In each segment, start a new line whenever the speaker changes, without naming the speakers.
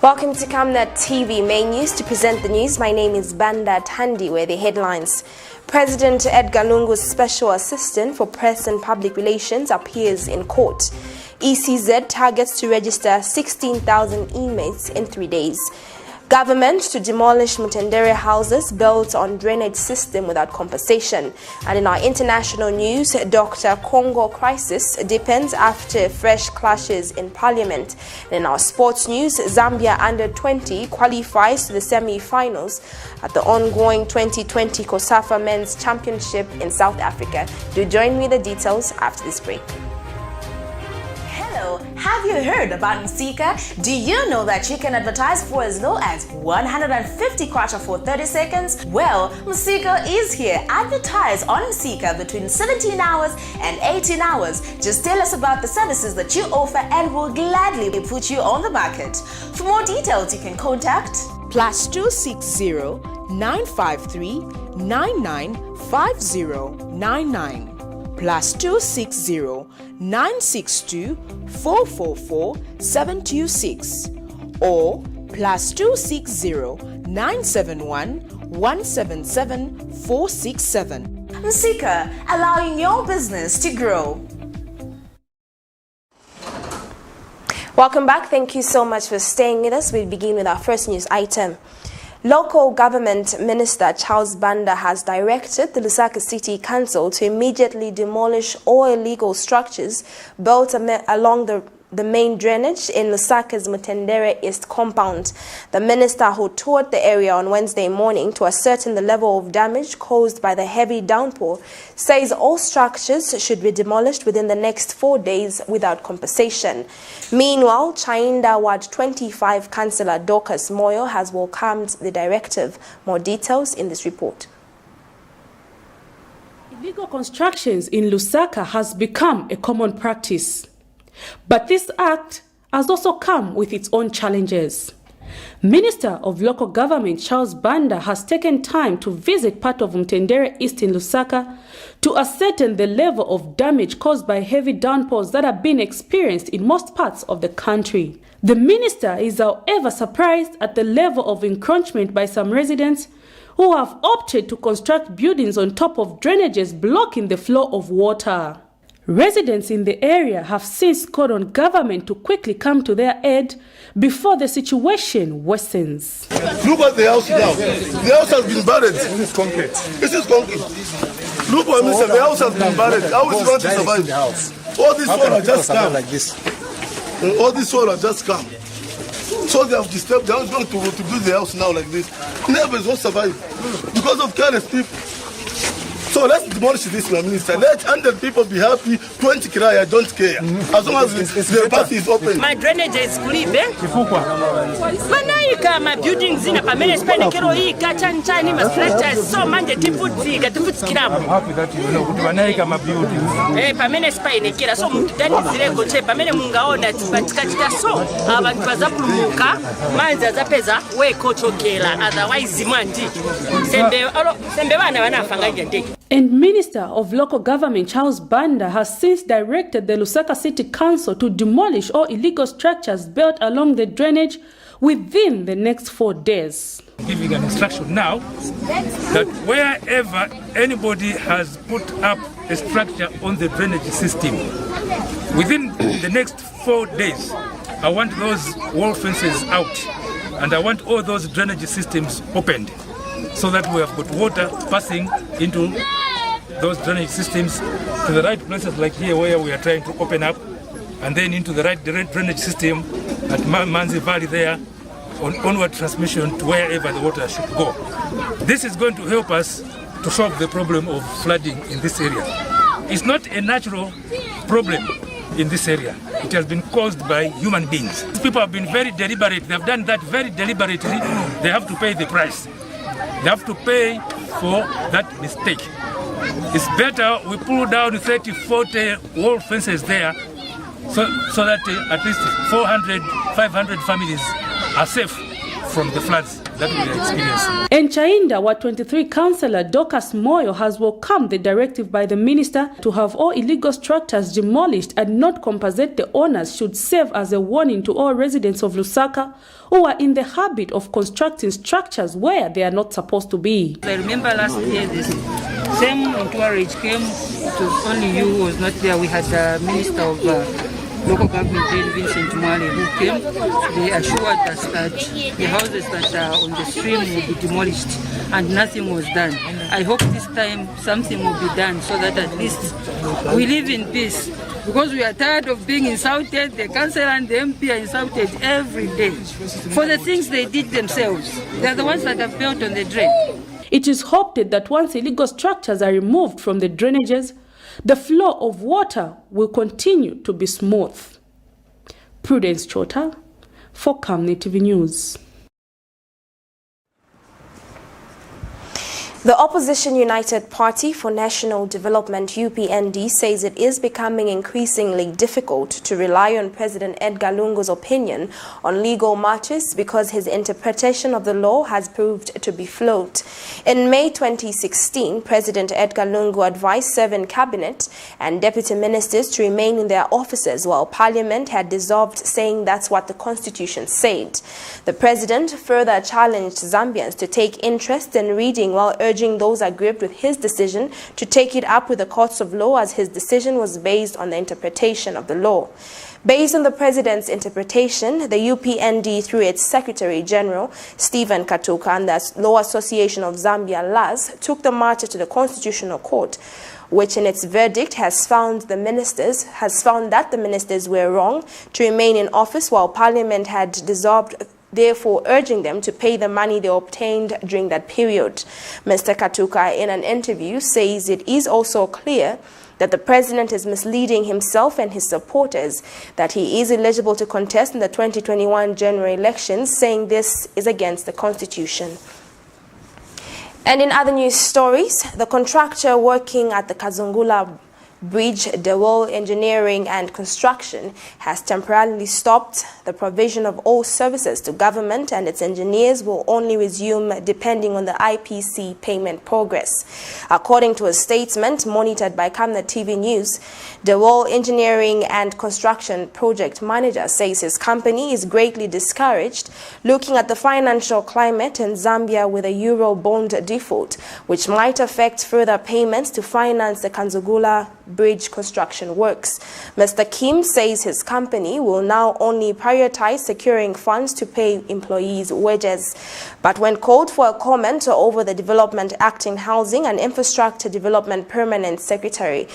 Welcome to Camnet TV main news. To present the news, my name is Banda Tandi, where the headlines. President Edgar Lungu's Special Assistant for Press and Public Relations appears in court. ECZ targets to register 16,000 inmates in 3 days. Government to demolish MTENDERE houses built on drainage system without compensation. And in our international news, Dr. CONGO crisis deepens after fresh clashes in parliament. And in our sports news, Zambia under 20 qualifies to the semi-finals at the ongoing 2020 COSAFA Men's Championship in South Africa. Do join me the details after this break.
Have you heard about Msika? Do you know that you can advertise for as low as 150 kwacha for 30 seconds? Well, Msika is here. Advertise on Msika between 17 hours and 18 hours. Just tell us about the services that you offer and we'll gladly put you on the market. For more details, you can contact
+260 953 995099. +260 962 444 726 or +260 971 177 467.
Msika, allowing your business to grow.
Welcome back. Thank you so much for staying with us. We begin with our first news item. Local Government Minister Charles Banda has directed the Lusaka City Council to immediately demolish all illegal structures built along the main drainage in Lusaka's MTENDERE East compound. The minister, who toured the area on Wednesday morning to ascertain the level of damage caused by the heavy downpour, says all structures should be demolished within the next 4 days without compensation. Meanwhile, Chainda Ward 25 Councillor Dorcas Moyo has welcomed the directive. More details in this report.
Illegal constructions in Lusaka has become a common practice. But this act has also come with its own challenges. Minister of Local Government Charles Banda has taken time to visit part of MTENDERE East in Lusaka to ascertain the level of damage caused by heavy downpours that have been experienced in most parts of the country. The minister is, however, surprised at the level of encroachment by some residents who have opted to construct buildings on top of drainages blocking the flow of water. Residents in the area have since called on government to quickly come to their aid before the situation worsens.
Look at the house now. The house has been buried. This is concrete. This is concrete. Look what I said. The house has been buried. How is it going to survive? All this water just come like this. All this water just come. So they have disturbed. They are going to build the house now like this. Neighbors won't survive because of careless people. So let's demolish this, my minister. Let 100 people be happy, 20 cry, I don't care. As long as the party is open.
My drainage is clean, eh? Manaika, my buildings in a permanent span, Keroika, Chanchani, my stretchers, so many different things, at the foot scrap. I'm happy that you know, Manaika, my buildings. Eh, permanent spine, Kira, so that is the go check, permanent Mungaona, but Kachita so, about Pazapumuka, Manza Zapeza, way coach Okela, otherwise Zimanti. Sembevana, Fangay.
And Minister of Local Government Charles Banda has since directed the Lusaka City Council to demolish all illegal structures built along the drainage within the next 4 days.
Giving an instruction now that wherever anybody has put up a structure on the drainage system, within the next 4 days, I want those wall fences out and I want all those drainage systems opened, so that we have got water passing into those drainage systems to the right places like here where we are trying to open up, and then into the right drainage system at Manzi Valley there, on onward transmission to wherever the water should go. This is going to help us to solve the problem of flooding in this area. It's not a natural problem in this area. It has been caused by human beings. People have been very deliberate. They have done that very deliberately. They have to pay the price. They have to pay for that mistake. It's better we pull down 30, 40 wall fences there so that at least 400, 500 families are safe from the floods that we are experiencing.
Enchainda, Ward 23 Councillor Dorcas Moyo has welcomed the directive by the minister to have all illegal structures demolished and not compensate the owners should serve as a warning to all residents of Lusaka who are in the habit of constructing structures where they are not supposed to be.
I remember last year this same entourage came. It was only you who was not there. We had the Minister of Local Government, Vincent Mwale, who came. They assured us that the houses that are on the stream will be demolished and nothing was done. I hope this time something will be done so that at least we live in peace. Because we are tired of being insulted, the councillor and the MP are insulted every day for the things they did themselves. They are the ones that have built on the drain.
It is hoped that once illegal structures are removed from the drainages, the flow of water will continue to be smooth. Prudence Chota for Camnet TV News.
The Opposition United Party for National Development UPND says it is becoming increasingly difficult to rely on President Edgar Lungu's opinion on legal matters because his interpretation of the law has proved to be flawed. In May 2016, President Edgar Lungu advised 7 cabinet and deputy ministers to remain in their offices while Parliament had dissolved, saying that's what the Constitution said. The president further challenged Zambians to take interest in reading while urging those aggrieved with his decision to take it up with the courts of law, as his decision was based on the interpretation of the law. Based on the president's interpretation, the UPND, through its Secretary General, Stephen Katuka, and the Law Association of Zambia, LUNGU'S, took the matter to the Constitutional Court, which in its verdict has found that the ministers were wrong to remain in office while Parliament had dissolved, therefore urging them to pay the money they obtained during that period. Mr. Katuka, in an interview, says it is also clear that the president is misleading himself and his supporters, that he is eligible to contest in the 2021 general elections, saying this is against the Constitution. And in other news stories, the contractor working at the Kazungula Bridge, DEWOL Engineering and Construction, has temporarily stopped the provision of all services to government, and its engineers will only resume depending on the IPC payment progress. According to a statement monitored by Camnet TV News, DEWOL Engineering and Construction project manager says his company is greatly discouraged looking at the financial climate in Zambia with a euro bond default, which might affect further payments to finance the Kazungula Bridge construction works. Mr. Kim says his company will now only prioritize securing funds to pay employees' wages. But when called for a comment over the Development Acting Housing and Infrastructure Development Permanent Secretary,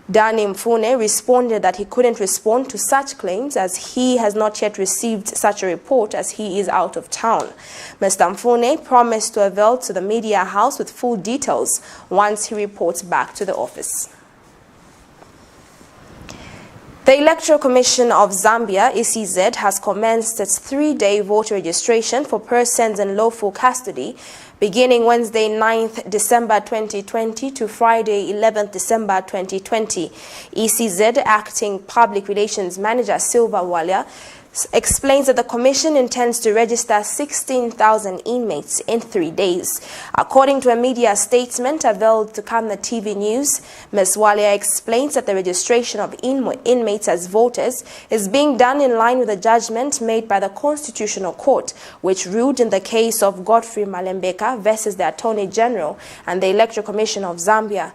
Danny Mfune responded that he couldn't respond to such claims as he has not yet received such a report as he is out of town. Mr. Mfune promised to avail to the media house with full details once he reports back to the office. The Electoral Commission of Zambia, ECZ, has commenced its 3-day voter registration for persons in lawful custody beginning Wednesday 9th December 2020 to Friday 11th December 2020. ECZ Acting Public Relations Manager Silva Walia explains that the Commission intends to register 16,000 inmates in 3 days. According to a media statement availed to Camnet TV News, Ms. Walia explains that the registration of inmates as voters is being done in line with the judgment made by the Constitutional Court, which ruled in the case of Godfrey Malembeka versus the Attorney General and the Electoral Commission of Zambia.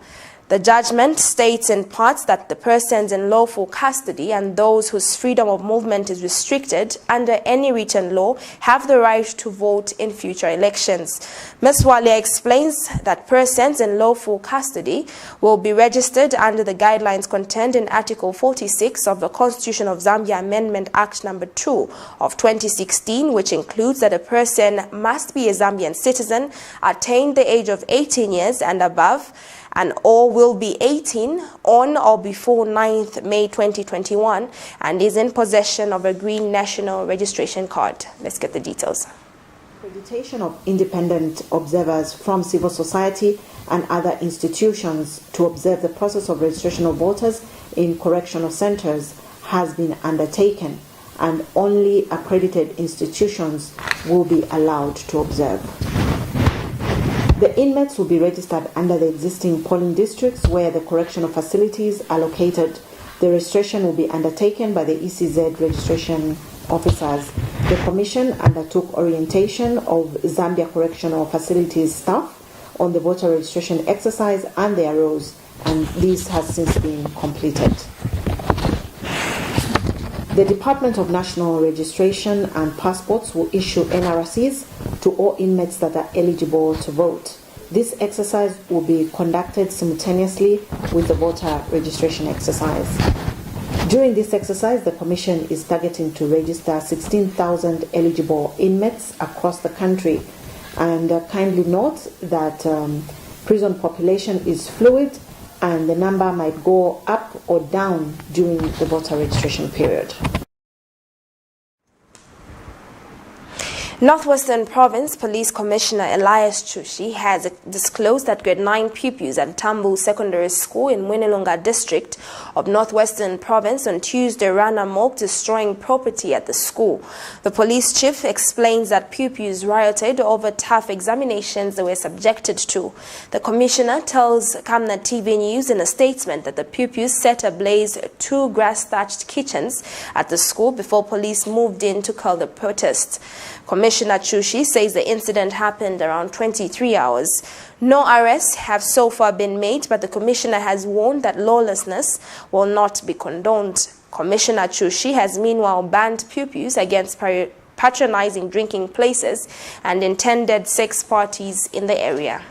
The judgment states in part that the persons in lawful custody and those whose freedom of movement is restricted under any written law have the right to vote in future elections. Ms. Walia explains that persons in lawful custody will be registered under the guidelines contained in Article 46 of the Constitution of Zambia Amendment Act No. 2 of 2016, which includes that a person must be a Zambian citizen, attain the age of 18 years and above, and or will be 18 on or before 9th May 2021 and is in possession of a green national registration card. Let's get the details.
Accreditation of independent observers from civil society and other institutions to observe the process of registration of voters in correctional centers has been undertaken, and only accredited institutions will be allowed to observe. The inmates will be registered under the existing polling districts where the correctional facilities are located. The registration will be undertaken by the ECZ registration officers. The Commission undertook orientation of Zambia Correctional Facilities staff on the voter registration exercise and their roles, and this has since been completed. The Department of National Registration and Passports will issue NRCs to all inmates that are eligible to vote. This exercise will be conducted simultaneously with the voter registration exercise. During this exercise, the Commission is targeting to register 16,000 eligible inmates across the country. And kindly note that prison population is fluid and the number might go up or down during the voter registration period.
Northwestern Province Police Commissioner Elias Chushi has disclosed that grade 9 pupils at Tambu Secondary School in Mwinilunga District of Northwestern Province on Tuesday ran amok, destroying property at the school. The police chief explains that pupils rioted over tough examinations they were subjected to. The commissioner tells Camnet TV News in a statement that the pupils set ablaze 2 grass-thatched kitchens at the school before police moved in to quell the protest. Commissioner Chushi says the incident happened around 23 hours. No arrests have so far been made, but the commissioner has warned that lawlessness will not be condoned. Commissioner Chushi has meanwhile banned pupils against patronizing drinking places and intended sex parties in the area.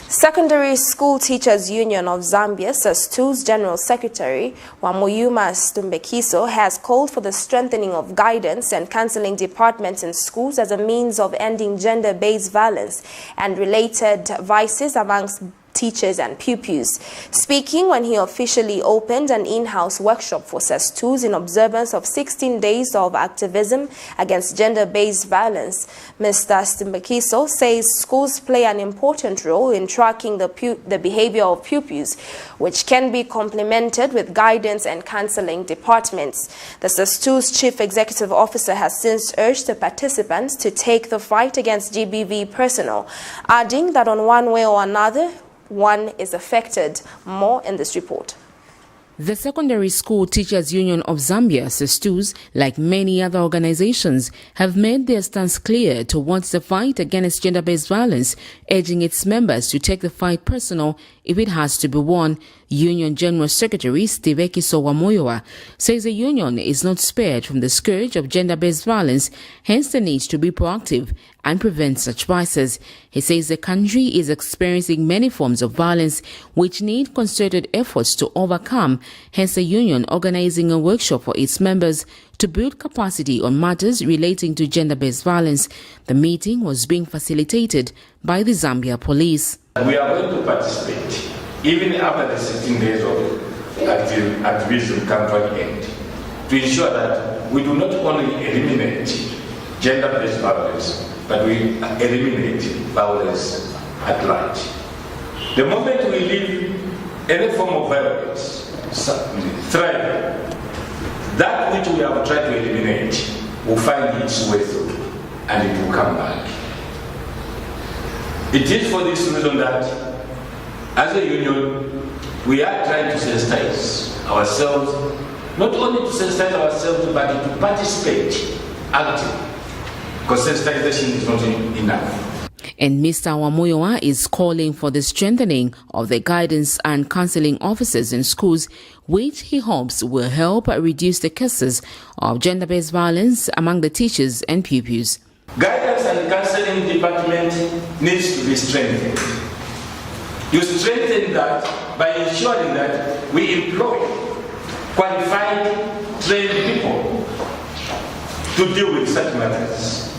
Secondary School Teachers Union of Zambia, SASTU's General Secretary Wamuyuma Stumbekiso has called for the strengthening of guidance and counseling departments in schools as a means of ending gender-based violence and related vices amongst teachers and pupils. Speaking when he officially opened an in-house workshop for SASTUs in observance of 16 days of activism against gender-based violence, Mr. Stumbekiso says schools play an important role in tracking the behavior of pupils, which can be complemented with guidance and counseling departments. The SASTU's Chief Executive Officer has since urged the participants to take the fight against GBV personal, adding that on one way or another, one is affected. More in this report.
The Secondary School Teachers Union of Zambia, SASTUs, like many other organizations, have made their stance clear towards the fight against gender-based violence, urging its members to take the fight personal if it has to be won. Union General Secretary Stumbekiso Wamoyowa says the union is not spared from the scourge of gender-based violence, hence the need to be proactive and prevent such vices. He says the country is experiencing many forms of violence which need concerted efforts to overcome, hence the union organizing a workshop for its members to build capacity on matters relating to gender-based violence. The meeting was being facilitated by the Zambia Police.
We are going to participate even after the 16 days of activism come to an end, to ensure that we do not only eliminate gender-based violence, but we eliminate violence at large. The moment we leave any form of violence thrive, that which we have tried to eliminate will find its way through and it will come back. It is for this reason that as a union, we are trying to sensitize ourselves, not only to sensitize ourselves, but to participate actively, because sensitization is not enough.
And Mr. Wamoyowa is calling for the strengthening of the guidance and counseling officers in schools, which he hopes will help reduce the cases of gender-based violence among the teachers and pupils.
Guidance and counseling department needs to be strengthened. You strengthen that by ensuring that we employ qualified, trained people to deal with such matters.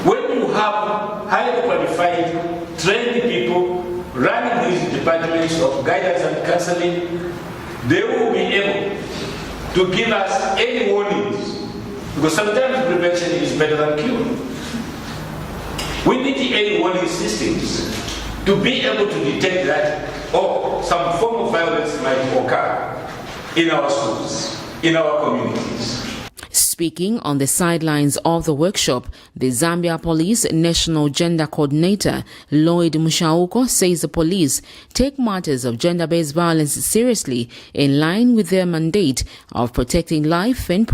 When you have highly qualified, trained people running these departments of guidance and counseling, they will be able to give us any warnings, because sometimes prevention is better than cure. We need early warning systems to be able to detect that some form of violence might occur, in our schools, in our communities.
Speaking on the sidelines of the workshop, the Zambia Police National Gender Coordinator, Lloyd Mushauko, says the police take matters of gender-based violence seriously in line with their mandate of protecting life and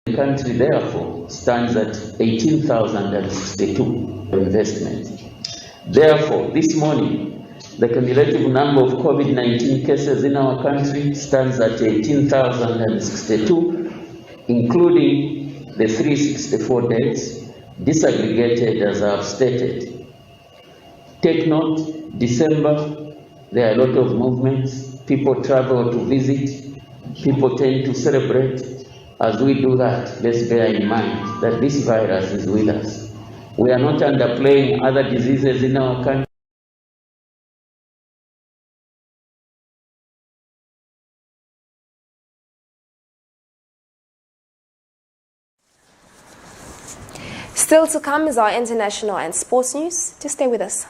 The country, therefore, stands at 18,062 investment. Therefore, this morning, the cumulative number of COVID-19 cases in our country stands at 18,062, including the 364 deaths, disaggregated as I have stated. Take note, December, there are a lot of movements. People travel to visit. People tend to celebrate. As we do that, let's bear in mind that this virus is with us. We are not underplaying other diseases in our country.
Still to come is our international and sports news. Just stay with us.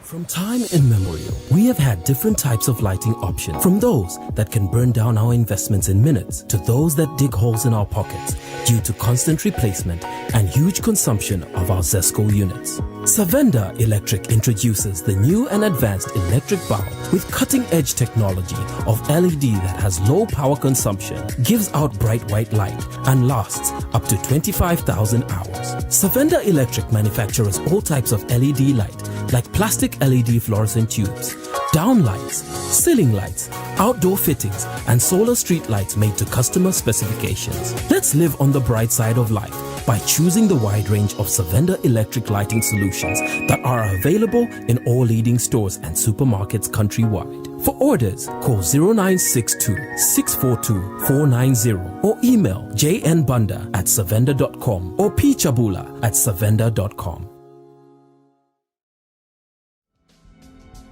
From time immemorial, we have had different types of lighting options, from those that can burn down our investments in minutes to those that dig holes in our pockets due to constant replacement and huge consumption of our ZESCO units. Savenda Electric introduces the new and advanced electric bulb with cutting-edge technology of LED that has low power consumption, gives out bright white light, and lasts up to 25,000 hours. Savenda Electric manufactures all types of LED light, like plastic LED fluorescent tubes, down lights, ceiling lights, outdoor fittings, and solar street lights made to customer specifications. Let's live on the bright side of life by choosing the wide range of Savenda electric lighting solutions that are available in all leading stores and supermarkets countrywide. For orders, call 0962-642-490 or email jnbunda@savenda.com or pchabula@savenda.com.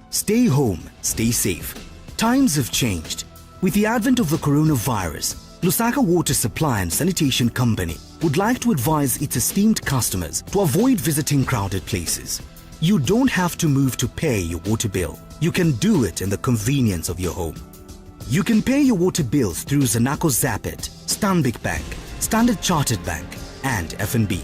Stay home, stay safe. Times have changed. With the advent of the coronavirus, Lusaka Water Supply and Sanitation Company would like to advise its esteemed customers to avoid visiting crowded places. You don't have to move to pay your water bill. You can do it in the convenience of your home. You can pay your water bills through Zanaco Zapit, Stanbic Bank, Standard Chartered Bank, and FNB.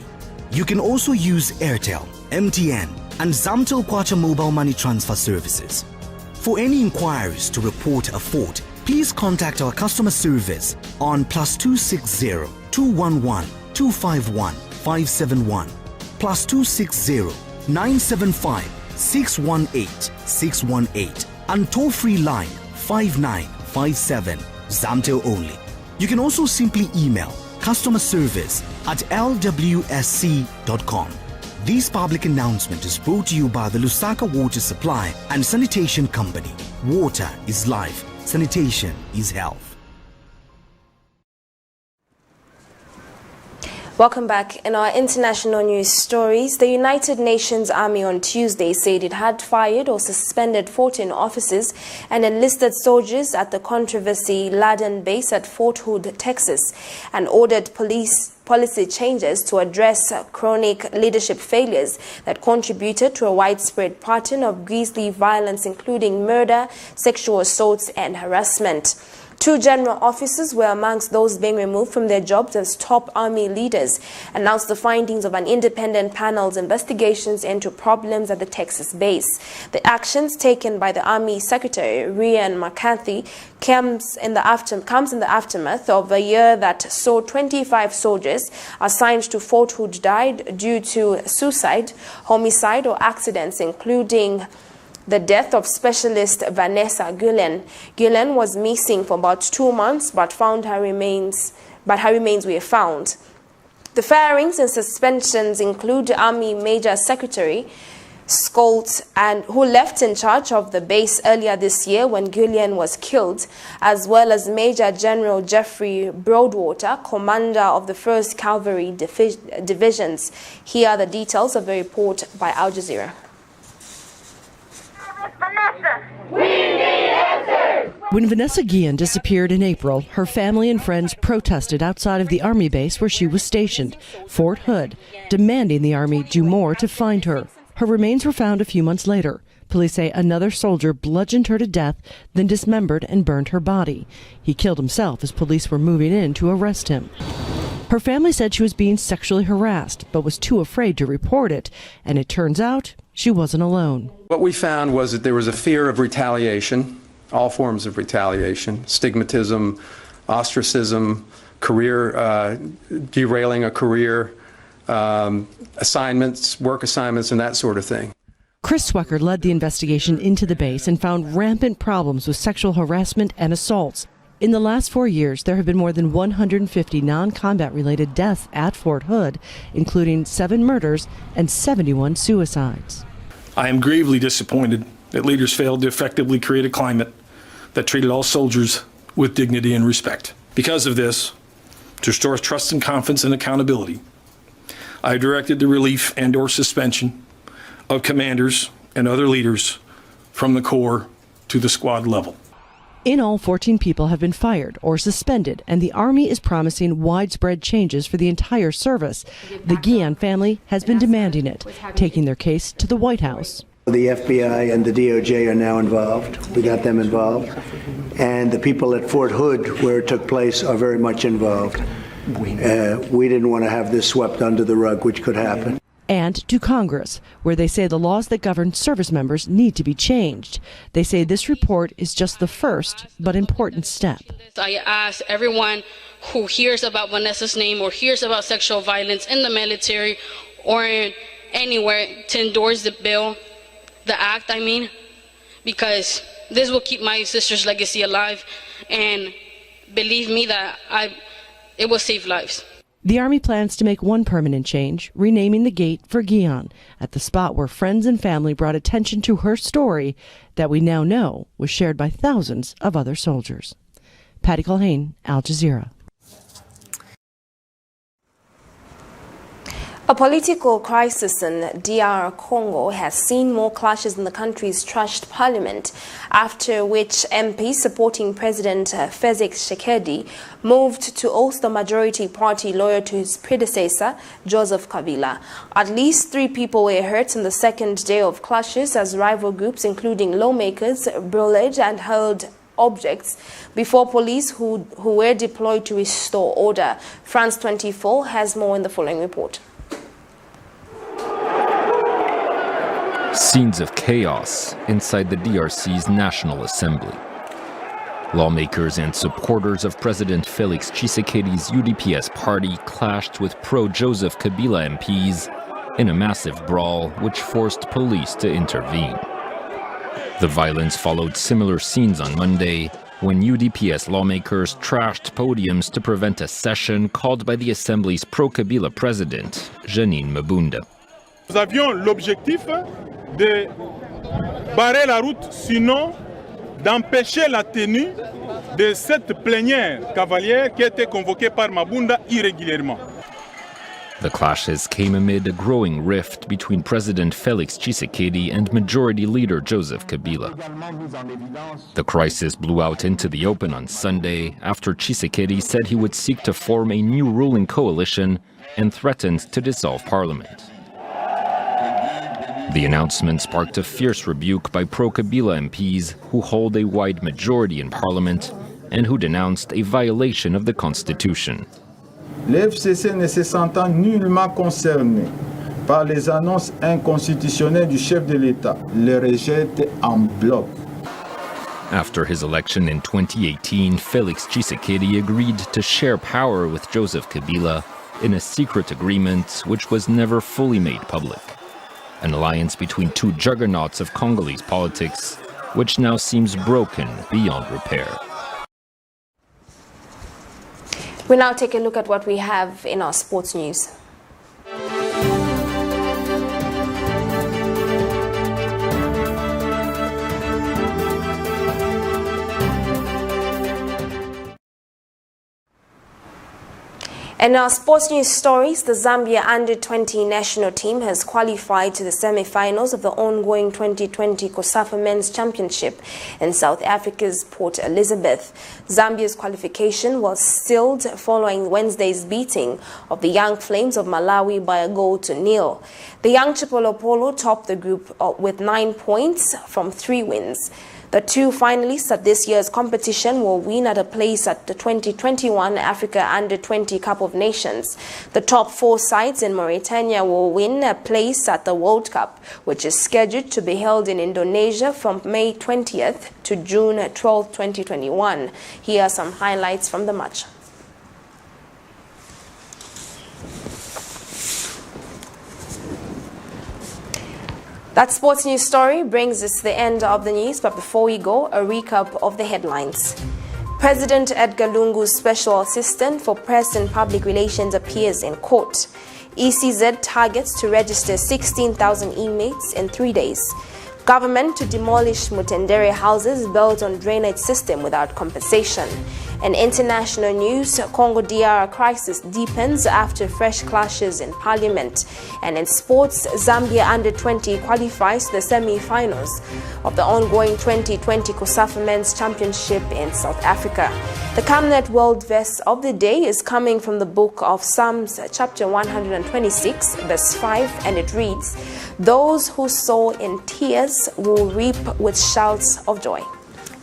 You can also use Airtel, MTN, and Zamtel Kwacha mobile money transfer services. For any inquiries to report a fault, please contact our customer service on +260 211 251 571, +260 975 618 618, and toll-free line 5957, Zamtel only. You can also simply email customerservice@lwsc.com. This public announcement is brought to you by the Lusaka Water Supply and Sanitation Company. Water is life. Sanitation is health.
Welcome back. In our international news stories, the United Nations Army on Tuesday said it had fired or suspended 14 officers and enlisted soldiers at the controversy-laden base at Fort Hood, Texas, and ordered policy changes to address chronic leadership failures that contributed to a widespread pattern of grisly violence, including murder, sexual assaults, and harassment. 2 general officers were amongst those being removed from their jobs as top army leaders, announced the findings of an independent panel's investigations into problems at the Texas base. The actions taken by the Army Secretary, Ryan McCarthy, comes in the aftermath of a year that saw 25 soldiers assigned to Fort Hood died due to suicide, homicide, or accidents, including the death of specialist Vanessa Guillen. Guillen was missing for about 2 months, but her remains were found. The firings and suspensions include Army Major Secretary Scholz, and who left in charge of the base earlier this year when Guillen was killed, as well as Major General Jeffrey Broadwater, commander of the 1st Cavalry Divisions. Here are the details of the report by Al Jazeera.
We need answers! When Vanessa Guillen disappeared in April, her family and friends protested outside of the Army base where she was stationed, Fort Hood, demanding the Army do more to find her. Her remains were found a few months later. Police say another soldier bludgeoned her to death, then dismembered and burned her body. He killed himself as police were moving in to arrest him. Her family said she was being sexually harassed, but was too afraid to report it, and it turns out she wasn't alone.
What we found was that there was a fear of retaliation, all forms of retaliation, stigmatism, ostracism, derailing a career, assignments, work assignments, and that sort of thing.
Chris Swecker led the investigation into the base and found rampant problems with sexual harassment and assaults. In the last 4 years, there have been more than 150 non-combat related deaths at Fort Hood, including 7 murders and 71 suicides.
I am gravely disappointed that leaders failed to effectively create a climate that treated all soldiers with dignity and respect. Because of this, to restore trust and confidence and accountability, I directed the relief and/or suspension of commanders and other leaders from the Corps to the squad level.
In all, 14 people have been fired or suspended, and the Army is promising widespread changes for the entire service. The Guillen family has been demanding it, taking their case to the White House.
The FBI and the DOJ are now involved. We got them involved. And the people at Fort Hood, where it took place, are very much involved. We didn't want to have this swept under the rug, which could happen.
And to Congress, where they say the laws that govern service members need to be changed. They say this report is just the first but important step.
I ask everyone who hears about Vanessa's name or hears about sexual violence in the military or anywhere to endorse the bill, the act, because this will keep my sister's legacy alive, and believe me that it will save lives.
The Army plans to make one permanent change, renaming the gate for Guillen, at the spot where friends and family brought attention to her story that we now know was shared by thousands of other soldiers. Patty Culhane, Al Jazeera.
A political crisis in DR Congo has seen more clashes in the country's trashed parliament, after which MPs supporting President Felix Tshisekedi moved to oust the majority party loyal to his predecessor, Joseph Kabila. At least 3 people were hurt in the second day of clashes as rival groups, including lawmakers, brawled and hurled objects before police who were deployed to restore order. France 24 has more in the following report.
Scenes of chaos inside the DRC's National Assembly. Lawmakers and supporters of President Felix Tshisekedi's UDPS party clashed with pro-Joseph Kabila MPs in a massive brawl which forced police to intervene. The violence followed similar scenes on Monday when UDPS lawmakers trashed podiums to prevent a session called by the Assembly's pro-Kabila president, Janine Mabunda.
Nous avions l'objectif de barrer la route, sinon d'empêcher la tenue de cette plénière cavalière qui a été convoquée par Mabunda irrégulièrement.
The clashes came amid a growing rift between President Felix Tshisekedi and Majority Leader Joseph Kabila. The crisis blew out into the open on Sunday after Tshisekedi said he would seek to form a new ruling coalition and threatened to dissolve parliament. The announcement sparked a fierce rebuke by pro-Kabila MPs who hold a wide majority in parliament and who denounced a violation of the constitution.
Le FCC ne se sentant nullement concerné par les annonces inconstitutionnelles du chef de l'État, le rejette en bloc.
After his election in 2018, Felix Tshisekedi agreed to share power with Joseph Kabila in a secret agreement which was never fully made public. An alliance between 2 juggernauts of Congolese politics, which now seems broken beyond repair.
We'll now take a look at what we have in our sports news. In our sports news stories, the Zambia Under-20 national team has qualified to the semi-finals of the ongoing 2020 COSAFA Men's Championship in South Africa's Port Elizabeth. Zambia's qualification was sealed following Wednesday's beating of the Young Flames of Malawi by 1-0. The Young Chipolopolo topped the group with 9 points from 3 wins. The 2 finalists at this year's competition will win at a place at the 2021 Africa Under-20 Cup of Nations. The top 4 sides in Mauritania will win a place at the World Cup, which is scheduled to be held in Indonesia from May 20th to June 12, 2021. Here are some highlights from the match. That sports news story brings us to the end of the news, but before we go, a recap of the headlines. President Edgar Lungu's special assistant for press and public relations appears in court. ECZ targets to register 16,000 inmates in 3 days. Government to demolish MTENDERE houses built on drainage system without compensation. In international news, Congo DR crisis deepens after fresh clashes in parliament. And in sports, Zambia under-20 qualifies to the semi-finals of the ongoing 2020 COSAFA Men's Championship in South Africa. The Camnet World Verse of the day is coming from the book of Psalms, chapter 126, verse 5, and it reads, "Those who sow in tears will reap with shouts of joy."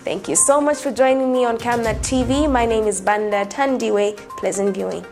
Thank you so much for joining me on Camnet TV. My name is Banda Tandiwe. Pleasant viewing.